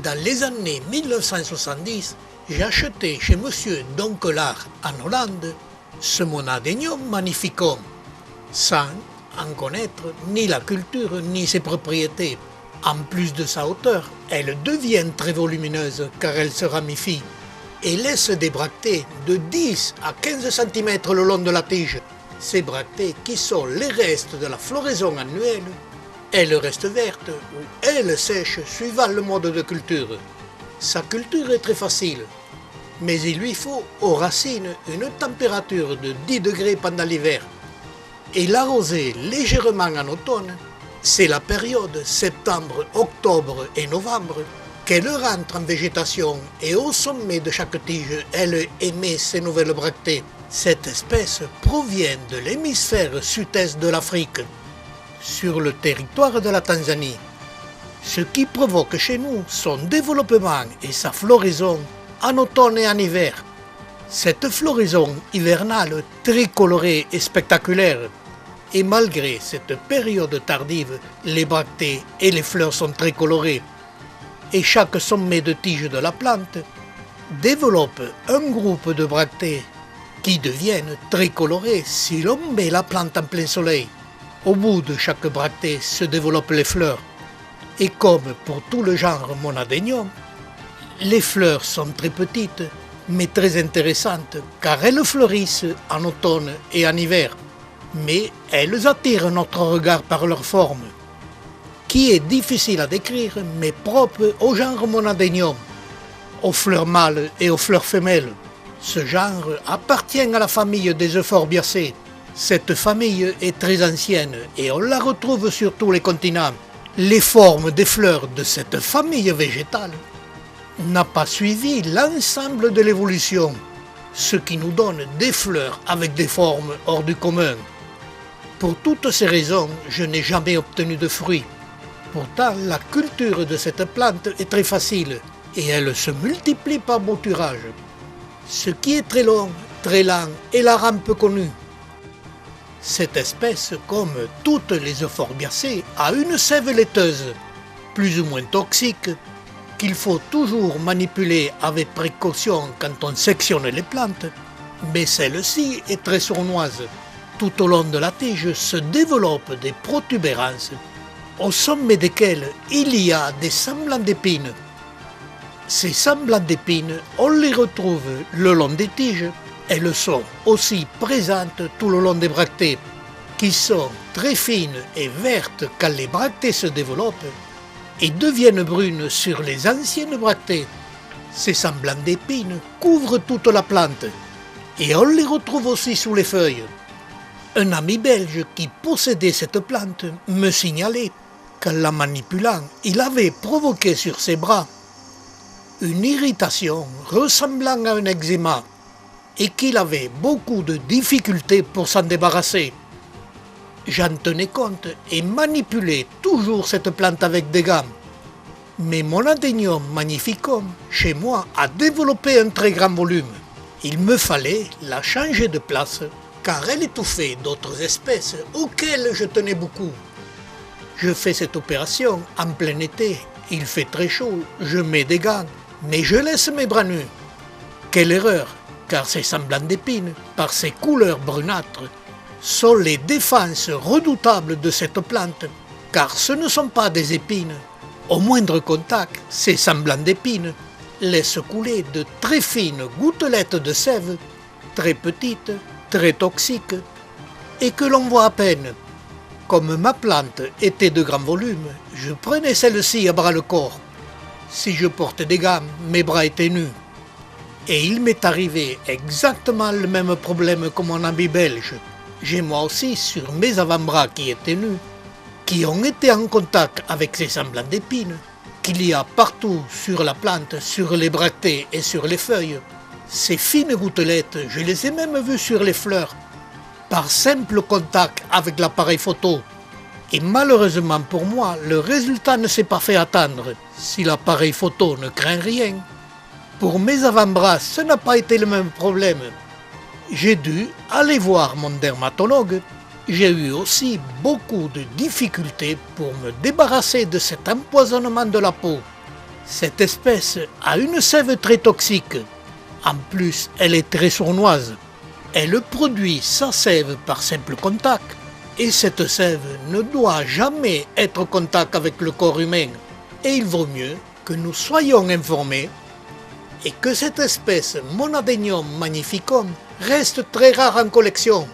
Dans les années 1970, j'ai acheté chez Monsieur Donkelard en Hollande ce Monadenium magnificum, sans en connaître ni la culture ni ses propriétés. En plus de sa hauteur, elle devient très volumineuse car elle se ramifie et laisse des bractées de 10 à 15 cm le long de la tige. Ces bractées qui sont les restes de la floraison annuelle, elles restent vertes ou elles sèchent suivant le mode de culture. Sa culture est très facile, mais il lui faut aux racines une température de 10 degrés pendant l'hiver. Et l'arroser légèrement en automne, c'est la période septembre, octobre et novembre qu'elle rentre en végétation et au sommet de chaque tige, elle émet ses nouvelles bractées. Cette espèce provient de l'hémisphère sud-est de l'Afrique, sur le territoire de la Tanzanie, ce qui provoque chez nous son développement et sa floraison en automne et en hiver. Cette floraison hivernale très colorée et spectaculaire, et malgré cette période tardive, les bractées et les fleurs sont très colorées, et chaque sommet de tige de la plante développe un groupe de bractées qui deviennent très colorées si l'on met la plante en plein soleil. Au bout de chaque bractée se développent les fleurs, et comme pour tout le genre Monadenium, les fleurs sont très petites mais très intéressantes car elles fleurissent en automne et en hiver. Mais elles attirent notre regard par leur forme, qui est difficile à décrire mais propre au genre Monadenium, aux fleurs mâles et aux fleurs femelles. Ce genre appartient à la famille des Euphorbiacées. Cette famille est très ancienne et on la retrouve sur tous les continents. Les formes des fleurs de cette famille végétale n'a pas suivi l'ensemble de l'évolution, ce qui nous donne des fleurs avec des formes hors du commun. Pour toutes ces raisons, je n'ai jamais obtenu de fruits. Pourtant, la culture de cette plante est très facile et elle se multiplie par bouturage. Ce qui est très long, très lent est la rampe connue. Cette espèce, comme toutes les Euphorbiacées, a une sève laiteuse, plus ou moins toxique, qu'il faut toujours manipuler avec précaution quand on sectionne les plantes, mais celle-ci est très sournoise. Tout au long de la tige se développent des protubérances, au sommet desquelles il y a des semblants d'épines. Ces semblants d'épines, on les retrouve le long des tiges. Elles sont aussi présentes tout le long des bractées, qui sont très fines et vertes quand les bractées se développent et deviennent brunes sur les anciennes bractées. Ces semblants d'épines couvrent toute la plante et on les retrouve aussi sous les feuilles. Un ami belge qui possédait cette plante me signalait qu'en la manipulant, il avait provoqué sur ses bras une irritation ressemblant à un eczéma et qu'il avait beaucoup de difficultés pour s'en débarrasser. J'en tenais compte et manipulais toujours cette plante avec des gants. Mais Monadenium magnificum, chez moi, a développé un très grand volume. Il me fallait la changer de place car elle étouffait d'autres espèces auxquelles je tenais beaucoup. Je fais cette opération en plein été, il fait très chaud, je mets des gants, mais je laisse mes bras nus. Quelle erreur, car ces semblants d'épines, par ses couleurs brunâtres, sont les défenses redoutables de cette plante, car ce ne sont pas des épines. Au moindre contact, ces semblants d'épines laissent couler de très fines gouttelettes de sève, très petites, très toxiques, et que l'on voit à peine. Comme ma plante était de grand volume, je prenais celle-ci à bras-le-corps. Si je portais des gants, mes bras étaient nus. Et il m'est arrivé exactement le même problème que mon ami belge. J'ai moi aussi sur mes avant-bras qui étaient nus, qui ont été en contact avec ces semblants d'épines, qu'il y a partout sur la plante, sur les bractées et sur les feuilles. Ces fines gouttelettes, je les ai même vues sur les fleurs, par simple contact avec l'appareil photo. Et malheureusement pour moi, le résultat ne s'est pas fait attendre. Si l'appareil photo ne craint rien, pour mes avant-bras, ce n'a pas été le même problème. J'ai dû aller voir mon dermatologue. J'ai eu aussi beaucoup de difficultés pour me débarrasser de cet empoisonnement de la peau. Cette espèce a une sève très toxique. En plus, elle est très sournoise. Elle produit sa sève par simple contact. Et cette sève ne doit jamais être en contact avec le corps humain. Et il vaut mieux que nous soyons informés et que cette espèce Monadenium magnificum reste très rare en collection.